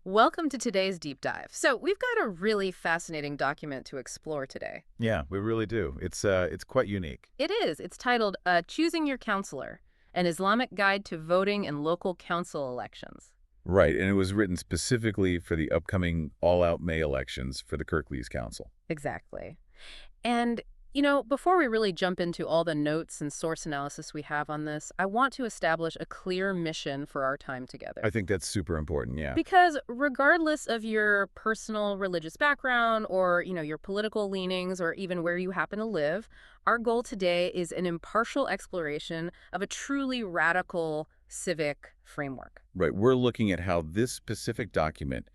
Welcome to today's deep dive. So we've got a really fascinating document to explore today. Yeah, we really do. It's quite unique. It is. It's titled Choosing Your Counselor, an Islamic Guide to Voting in Local Council Elections. Right, and it was written specifically for the upcoming all-out May elections for the Kirklees Council. Exactly. And, before we really jump into all the notes and source analysis we have on this, I want to establish a clear mission for our time together. I think that's super important, yeah. Because regardless of your personal religious background or, your political leanings or even where you happen to live, our goal today is an impartial exploration of a truly radical civic framework. Right, we're looking at how this specific document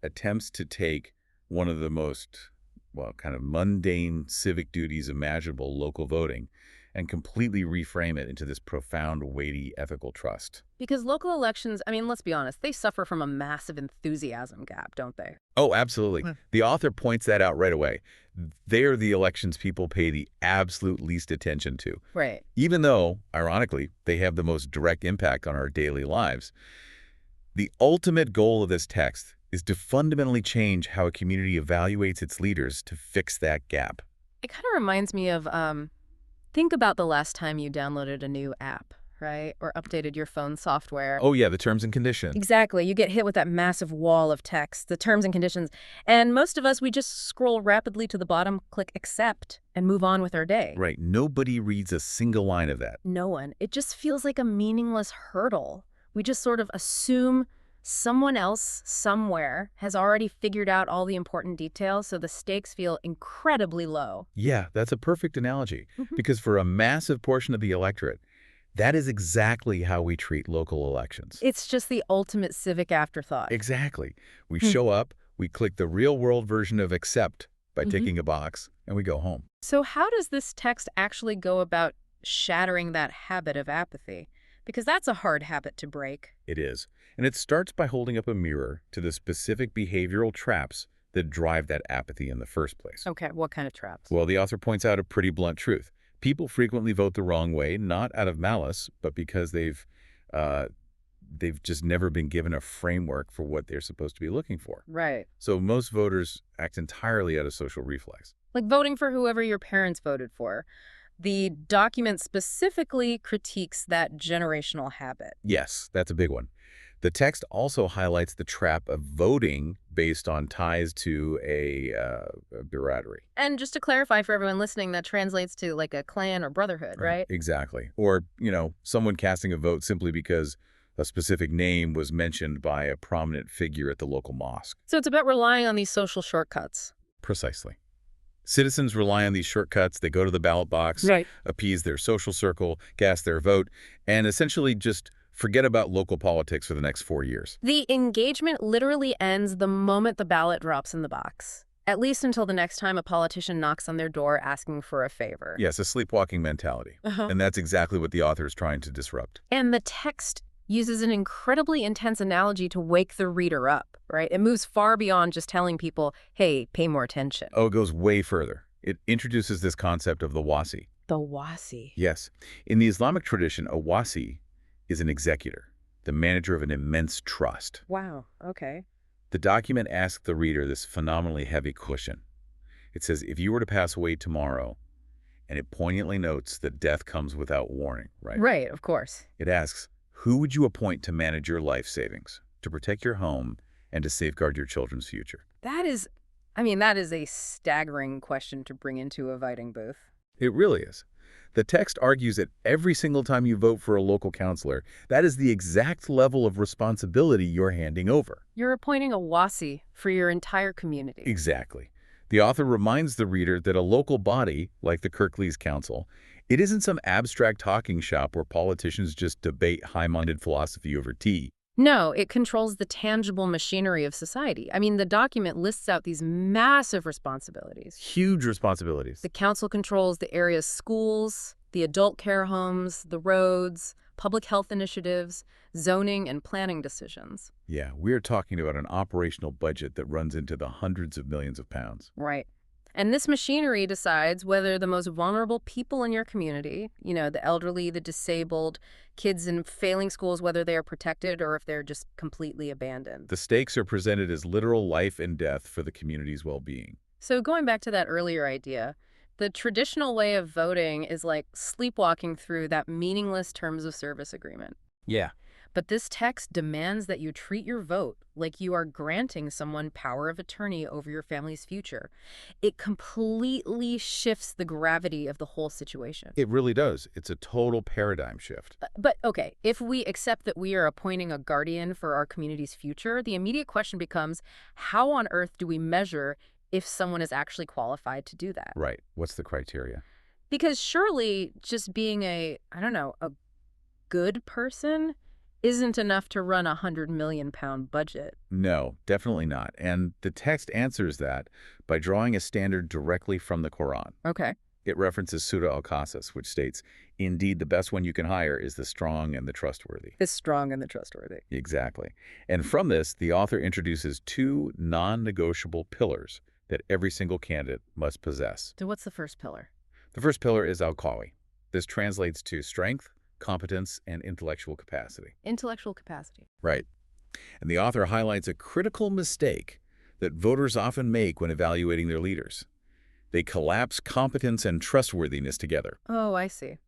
attempts to take one of the most, well, kind of mundane civic duties imaginable, local voting, and completely reframe it into this profound, weighty ethical trust. Because local elections, let's be honest, they suffer from a massive enthusiasm gap, don't they? Oh, absolutely. The author points that out right away. They're the elections people pay the absolute least attention to. Right. Even though, ironically, they have the most direct impact on our daily lives. The ultimate goal of this text is to fundamentally change how a community evaluates its leaders to fix that gap. It kind of reminds me of, think about the last time you downloaded a new app, right? Or updated your phone software. Oh, yeah, the terms and conditions. Exactly. You get hit with that massive wall of text, the terms and conditions. And most of us, we just scroll rapidly to the bottom, click accept, and move on with our day. Right. Nobody reads a single line of that. No one. It just feels like a meaningless hurdle. We just sort of assume someone else somewhere has already figured out all the important details, so the stakes feel incredibly low. Yeah, that's a perfect analogy. Because for a massive portion of the electorate, that is exactly how we treat local elections. It's just the ultimate civic afterthought. Exactly. We show up, we click the real-world version of accept by ticking a box, and we go home. So how does this text actually go about shattering that habit of apathy? Because that's a hard habit to break. It is. And it starts by holding up a mirror to the specific behavioral traps that drive that apathy in the first place. Okay, what kind of traps? Well, the author points out a pretty blunt truth. People frequently vote the wrong way, not out of malice, but because they've just never been given a framework for what they're supposed to be looking for. Right. So most voters act entirely out of social reflex. Like voting for whoever your parents voted for. The document specifically critiques that generational habit. Yes, that's a big one. The text also highlights the trap of voting based on ties to a brotherhood. And just to clarify for everyone listening, that translates to like a clan or brotherhood, right? Exactly. Or, someone casting a vote simply because a specific name was mentioned by a prominent figure at the local mosque. So it's about relying on these social shortcuts. Precisely. Citizens rely on these shortcuts. They go to the ballot box, Right. appease their social circle, cast their vote, and essentially just forget about local politics for the next 4 years. The engagement literally ends the moment the ballot drops in the box, at least until the next time a politician knocks on their door asking for a favor. Yes, a sleepwalking mentality. And that's exactly what the author is trying to disrupt. And the text uses an incredibly intense analogy to wake the reader up, right? It moves far beyond just telling people, hey, pay more attention. Oh, it goes way further. It introduces this concept of the wasi. The wasi. Yes. In the Islamic tradition, a wasi is an executor, the manager of an immense trust. Wow, okay. The document asks the reader this phenomenally heavy question. It says, if you were to pass away tomorrow, and it poignantly notes that death comes without warning, right? Right, of course. It asks, who would you appoint to manage your life savings, to protect your home, and to safeguard your children's future? That is a staggering question to bring into a voting booth. It really is. The text argues that every single time you vote for a local councillor, that is the exact level of responsibility you're handing over. You're appointing a wasi for your entire community. Exactly. The author reminds the reader that a local body, like the Kirklees Council, it isn't some abstract talking shop where politicians just debate high-minded philosophy over tea. No, it controls the tangible machinery of society. The document lists out these massive responsibilities. Huge responsibilities. The council controls the area's schools, the adult care homes, the roads, public health initiatives, zoning and planning decisions. Yeah, we're talking about an operational budget that runs into the hundreds of millions of pounds. Right. And this machinery decides whether the most vulnerable people in your community, the elderly, the disabled, kids in failing schools, whether they are protected or if they're just completely abandoned. The stakes are presented as literal life and death for the community's well-being. So going back to that earlier idea, the traditional way of voting is like sleepwalking through that meaningless terms of service agreement. Yeah. But this text demands that you treat your vote like you are granting someone power of attorney over your family's future. It completely shifts the gravity of the whole situation. It really does. It's a total paradigm shift. But okay, if we accept that we are appointing a guardian for our community's future, the immediate question becomes, how on earth do we measure if someone is actually qualified to do that? Right. What's the criteria? Because surely just being a good person isn't enough to run a £100 million budget. No, definitely not. And the text answers that by drawing a standard directly from the Quran. Okay. It references Surah Al-Qasas, which states, "Indeed, the best one you can hire is the strong and the trustworthy." The strong and the trustworthy. Exactly. And from this, the author introduces two non-negotiable pillars that every single candidate must possess. So what's the first pillar? The first pillar is al-Qawi. This translates to strength, competence, and intellectual capacity. Intellectual capacity. Right. And the author highlights a critical mistake that voters often make when evaluating their leaders. They collapse competence and trustworthiness together. Oh, I see.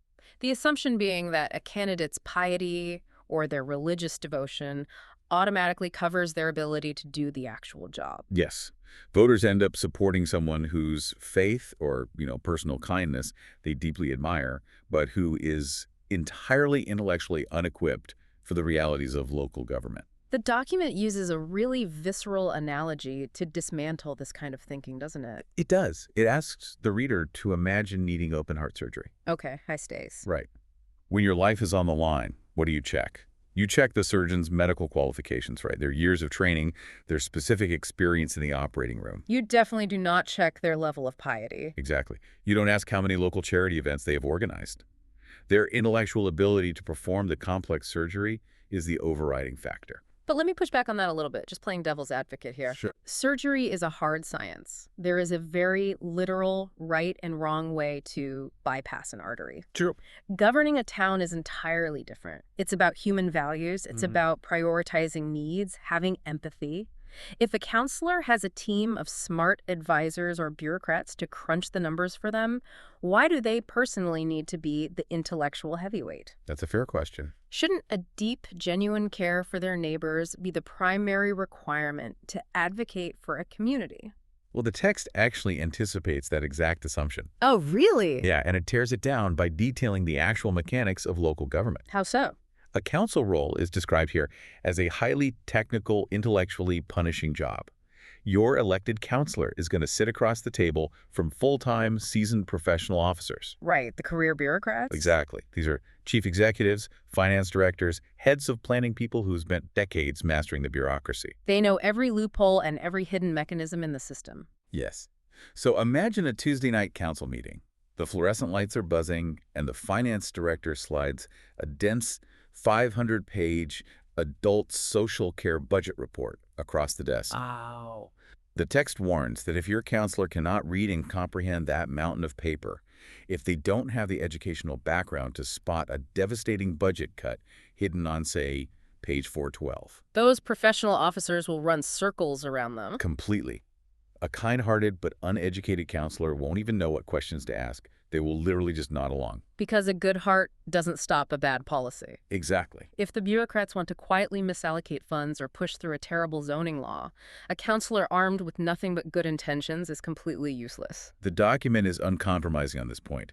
The assumption being that a candidate's piety or their religious devotion automatically covers their ability to do the actual job. Yes. Voters end up supporting someone whose faith or, personal kindness they deeply admire, but who is entirely intellectually unequipped for the realities of local government. The document uses a really visceral analogy to dismantle this kind of thinking, doesn't it? It does. It asks the reader to imagine needing open heart surgery. Okay, high stays. Right. When your life is on the line, what do you check? You check the surgeon's medical qualifications, right? Their years of training, their specific experience in the operating room. You definitely do not check their level of piety. Exactly. You don't ask how many local charity events they have organized. Their intellectual ability to perform the complex surgery is the overriding factor. But let me push back on that a little bit, just playing devil's advocate here. Sure. Surgery is a hard science. There is a very literal right and wrong way to bypass an artery. True. Governing a town is entirely different. It's about human values. It's about prioritizing needs, having empathy. If a counselor has a team of smart advisors or bureaucrats to crunch the numbers for them, why do they personally need to be the intellectual heavyweight? That's a fair question. Shouldn't a deep, genuine care for their neighbors be the primary requirement to advocate for a community? Well, the text actually anticipates that exact assumption. Oh, really? Yeah, and it tears it down by detailing the actual mechanics of local government. How so? A council role is described here as a highly technical, intellectually punishing job. Your elected counselor is going to sit across the table from full-time, seasoned professional officers. Right, the career bureaucrats? Exactly. These are chief executives, finance directors, heads of planning people who spent decades mastering the bureaucracy. They know every loophole and every hidden mechanism in the system. Yes. So imagine a Tuesday night council meeting. The fluorescent lights are buzzing, and the finance director slides a dense 500-page adult social care budget report across the desk. Wow. The text warns that if your counselor cannot read and comprehend that mountain of paper, if they don't have the educational background to spot a devastating budget cut hidden on, say, page 412. Those professional officers will run circles around them. Completely. A kind-hearted but uneducated counselor won't even know what questions to ask. They will literally just nod along. Because a good heart doesn't stop a bad policy. Exactly. If the bureaucrats want to quietly misallocate funds or push through a terrible zoning law, a counselor armed with nothing but good intentions is completely useless. The document is uncompromising on this point.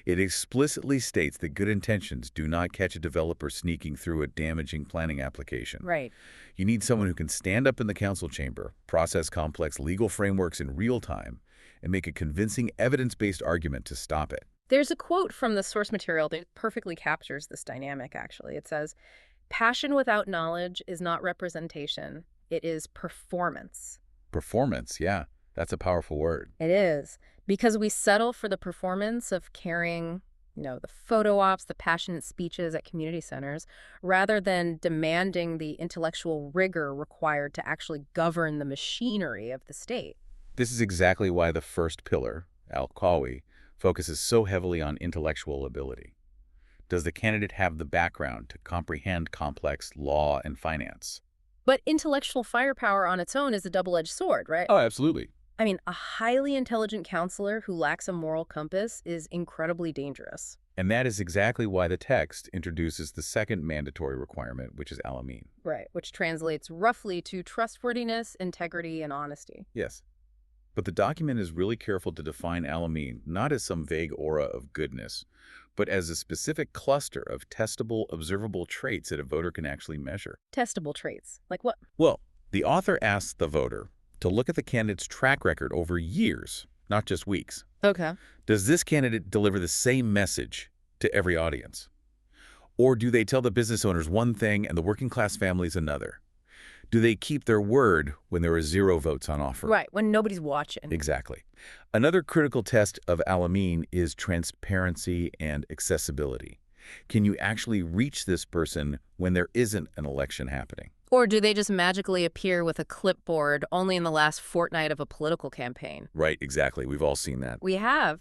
It explicitly states that good intentions do not catch a developer sneaking through a damaging planning application. Right. You need someone who can stand up in the council chamber, process complex legal frameworks in real time, and make a convincing evidence-based argument to stop it. There's a quote from the source material that perfectly captures this dynamic, actually. It says, "Passion without knowledge is not representation. It is performance." Performance, yeah, that's a powerful word. It is. Because we settle for the performance of carrying, the photo ops, the passionate speeches at community centers, rather than demanding the intellectual rigor required to actually govern the machinery of the state. This is exactly why the first pillar, al-Qawi, focuses so heavily on intellectual ability. Does the candidate have the background to comprehend complex law and finance? But intellectual firepower on its own is a double-edged sword, right? Oh, absolutely. I mean, a highly intelligent counselor who lacks a moral compass is incredibly dangerous. And that is exactly why the text introduces the second mandatory requirement, which is al-Amin. Right, which translates roughly to trustworthiness, integrity, and honesty. Yes. But the document is really careful to define al-Amin not as some vague aura of goodness, but as a specific cluster of testable, observable traits that a voter can actually measure. Testable traits. Like what? Well, the author asks the voter to look at the candidate's track record over years, not just weeks. Okay. Does this candidate deliver the same message to every audience? Or do they tell the business owners one thing and the working class families another? Do they keep their word when there are 0 votes on offer? Right, when nobody's watching. Exactly. Another critical test of al-Amin is transparency and accessibility. Can you actually reach this person when there isn't an election happening? Or do they just magically appear with a clipboard only in the last fortnight of a political campaign? Right, exactly. We've all seen that. We have.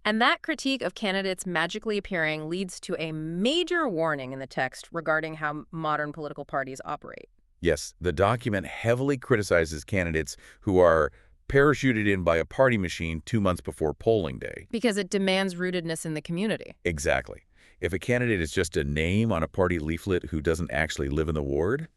And that critique of candidates magically appearing leads to a major warning in the text regarding how modern political parties operate. Yes, the document heavily criticizes candidates who are parachuted in by a party machine 2 months before polling day. Because it demands rootedness in the community. Exactly. If a candidate is just a name on a party leaflet who doesn't actually live in the ward,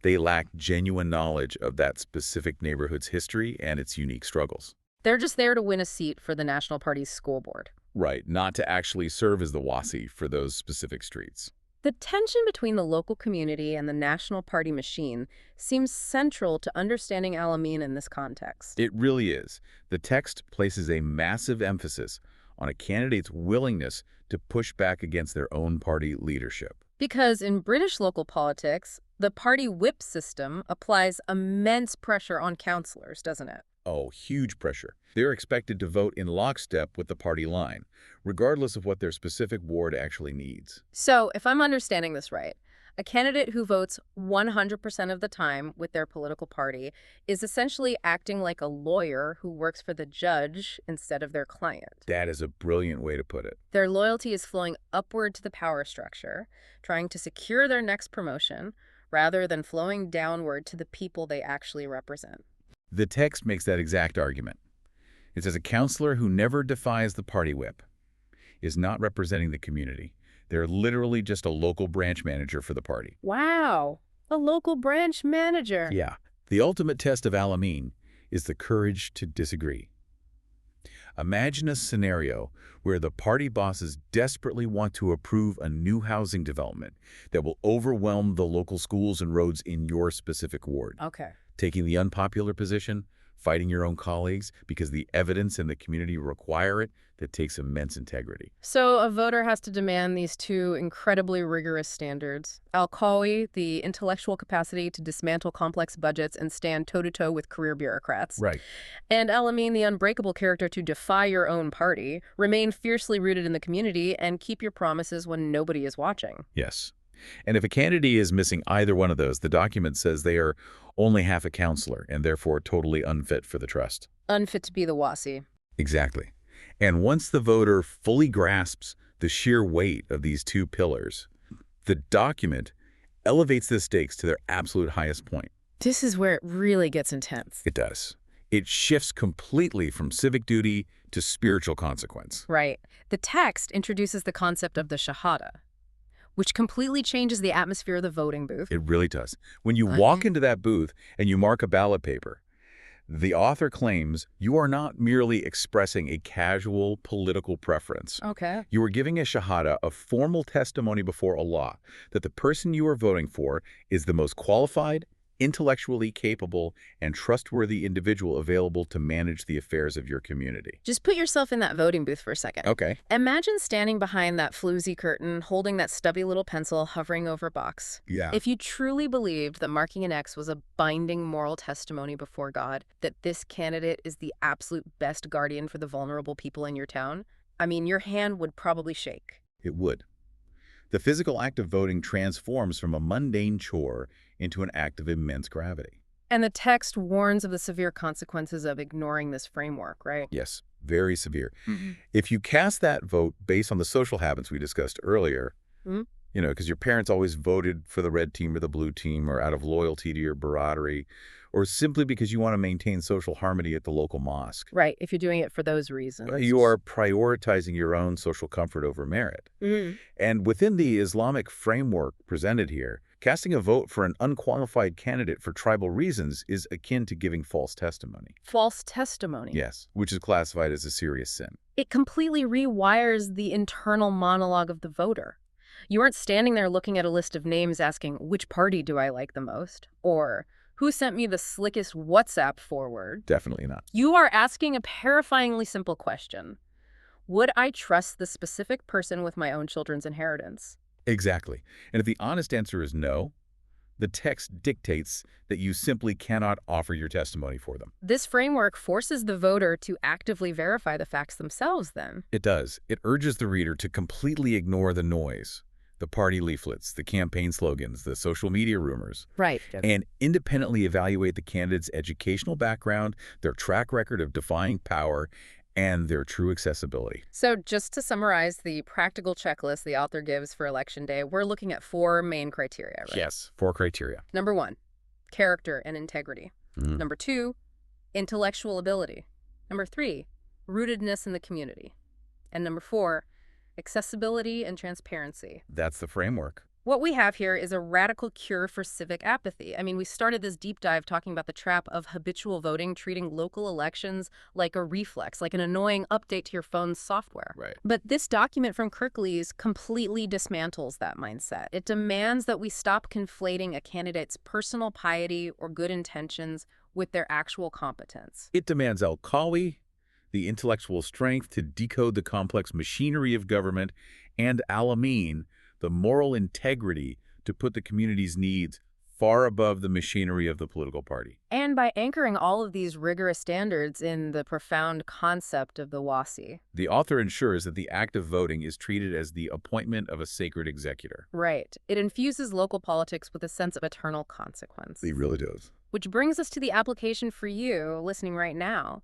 they lack genuine knowledge of that specific neighborhood's history and its unique struggles. They're just there to win a seat for the National Party's school board. Right, not to actually serve as the wasi for those specific streets. The tension between the local community and the National Party machine seems central to understanding al-Amin in this context. It really is. The text places a massive emphasis on a candidate's willingness to push back against their own party leadership. Because in British local politics, the party whip system applies immense pressure on councillors, doesn't it? Oh, huge pressure. They're expected to vote in lockstep with the party line, regardless of what their specific ward actually needs. So, if I'm understanding this right, a candidate who votes 100% of the time with their political party is essentially acting like a lawyer who works for the judge instead of their client. That is a brilliant way to put it. Their loyalty is flowing upward to the power structure, trying to secure their next promotion, rather than flowing downward to the people they actually represent. The text makes that exact argument. It says a counselor who never defies the party whip is not representing the community. They're literally just a local branch manager for the party. Wow, a local branch manager. Yeah. The ultimate test of al-Amin is the courage to disagree. Imagine a scenario where the party bosses desperately want to approve a new housing development that will overwhelm the local schools and roads in your specific ward. Okay. Taking the unpopular position, fighting your own colleagues because the evidence and the community require it, that takes immense integrity. So a voter has to demand these two incredibly rigorous standards. Al-Qawi, the intellectual capacity to dismantle complex budgets and stand toe-to-toe with career bureaucrats. Right. And al-Amin, the unbreakable character to defy your own party, remain fiercely rooted in the community, and keep your promises when nobody is watching. Yes. And if a candidate is missing either one of those, the document says they are only half a counselor and therefore totally unfit for the trust. Unfit to be the wasi. Exactly. And once the voter fully grasps the sheer weight of these two pillars, the document elevates the stakes to their absolute highest point. This is where it really gets intense. It does. It shifts completely from civic duty to spiritual consequence. Right. The text introduces the concept of the shahada, which completely changes the atmosphere of the voting booth. It really does. When you walk into that booth and you mark a ballot paper, the author claims you are not merely expressing a casual political preference. Okay. You are giving a shahada, a formal testimony before Allah, that the person you are voting for is the most qualified, intellectually capable, and trustworthy individual available to manage the affairs of your community. Just put yourself in that voting booth for a second. Okay. Imagine standing behind that floozy curtain, holding that stubby little pencil hovering over a box. Yeah. If you truly believed that marking an X was a binding moral testimony before God, that this candidate is the absolute best guardian for the vulnerable people in your town, I mean, your hand would probably shake. It would. The physical act of voting transforms from a mundane chore into an act of immense gravity. And the text warns of the severe consequences of ignoring this framework, right? Yes, very severe. Mhm. If you cast that vote based on the social habits we discussed earlier, Mhm. because your parents always voted for the red team or the blue team, or out of loyalty to your camaraderie, or simply because you want to maintain social harmony at the local mosque, Right, if you're doing it for those you reasons. are prioritizing your own social comfort over merit. Mhm. And within the Islamic framework presented here, casting a vote for an unqualified candidate for tribal reasons is akin to giving false testimony. False testimony. Yes, which is classified as a serious sin. It completely rewires the internal monologue of the voter. You aren't standing there looking at a list of names asking, which party do I like the most? Or, who sent me the slickest WhatsApp forward? Definitely not. You are asking a terrifyingly simple question. Would I trust the specific person with my own children's inheritance? Exactly. And if the honest answer is no, the text dictates that you simply cannot offer your testimony for them. This framework forces the voter to actively verify the facts themselves, then. It does. It urges the reader to completely ignore the noise, the party leaflets, the campaign slogans, the social media rumors, Right. and independently evaluate the candidate's educational background, their track record of defying power, and their true accessibility. So just to summarize the practical checklist the author gives for Election Day, we're looking at 4 main criteria, right? Yes, 4 criteria. Number 1, character and integrity. Mhm. Number 2, intellectual ability. Number 3, rootedness in the community. And number 4, accessibility and transparency. That's the framework. What we have here is a radical cure for civic apathy. I mean, we started this deep dive talking about the trap of habitual voting, treating local elections like a reflex, like an annoying update to your phone's software. Right. But this document from Kirklees completely dismantles that mindset. It demands that we stop conflating a candidate's personal piety or good intentions with their actual competence. It demands al-Qawi, the intellectual strength to decode the complex machinery of government, and al-Amin, the moral integrity to put the community's needs far above the machinery of the political party. And by anchoring all of these rigorous standards in the profound concept of the wasi. The author ensures that the act of voting is treated as the appointment of a sacred executor. Right. It infuses local politics with a sense of eternal consequence. He really does. Which brings us to the application for you listening right now.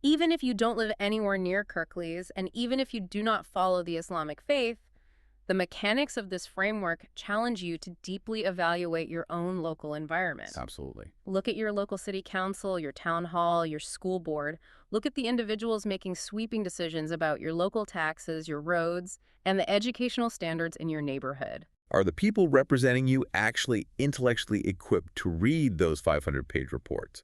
Even if you don't live anywhere near Kirklees, and even if you do not follow the Islamic faith, the mechanics of this framework challenge you to deeply evaluate your own local environment. Absolutely. Look at your local city council, your town hall, your school board. Look at the individuals making sweeping decisions about your local taxes, your roads, and the educational standards in your neighborhood. Are the people representing you actually intellectually equipped to read those 500-page reports?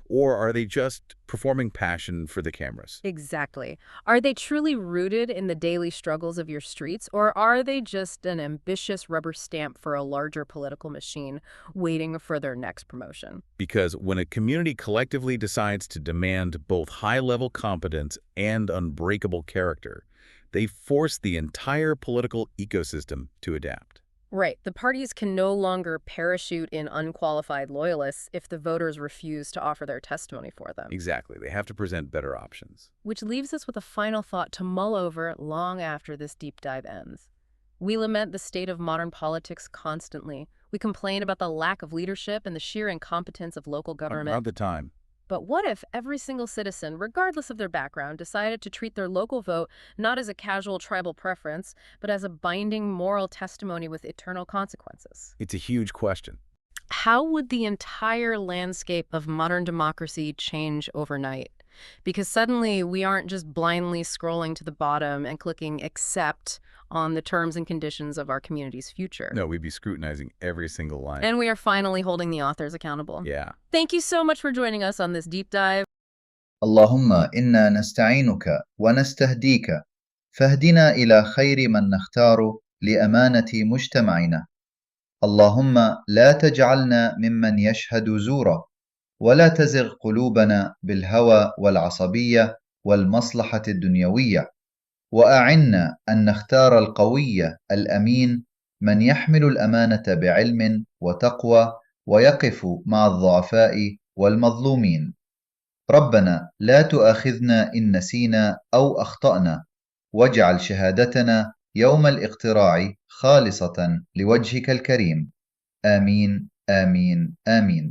Or are they just performing passion for the cameras? Exactly. Are they truly rooted in the daily struggles of your streets, or are they just an ambitious rubber stamp for a larger political machine waiting for their next promotion? Because when a community collectively decides to demand both high-level competence and unbreakable character, they force the entire political ecosystem to adapt. Right. The parties can no longer parachute in unqualified loyalists if the voters refuse to offer their testimony for them. Exactly. They have to present better options. Which leaves us with a final thought to mull over long after this deep dive ends. We lament the state of modern politics constantly. We complain about the lack of leadership and the sheer incompetence of local government. Around the time. But what if every single citizen, regardless of their background, decided to treat their local vote not as a casual tribal preference, but as a binding moral testimony with eternal consequences? It's a huge question. How would the entire landscape of modern democracy change overnight? Because suddenly we aren't just blindly scrolling to the bottom and clicking accept on the terms and conditions of our community's future. No, we'd be scrutinizing every single line. And we are finally holding the authors accountable. Yeah. Thank you so much for joining us on this deep dive. اللهم إنا نستعينك ونستهديك فاهدنا إلى خير من نختار لأمانة مجتمعنا. اللهم لا تجعلنا ممن يشهد زورا ولا تزغ قلوبنا بالهوى والعصبية والمصلحة الدنيوية، وأعنا أن نختار القوي الأمين من يحمل الأمانة بعلم وتقوى ويقف مع الضعفاء والمظلومين. ربنا لا تؤاخذنا إن نسينا أو أخطأنا، واجعل شهادتنا يوم الاقتراع خالصة لوجهك الكريم. آمين آمين آمين.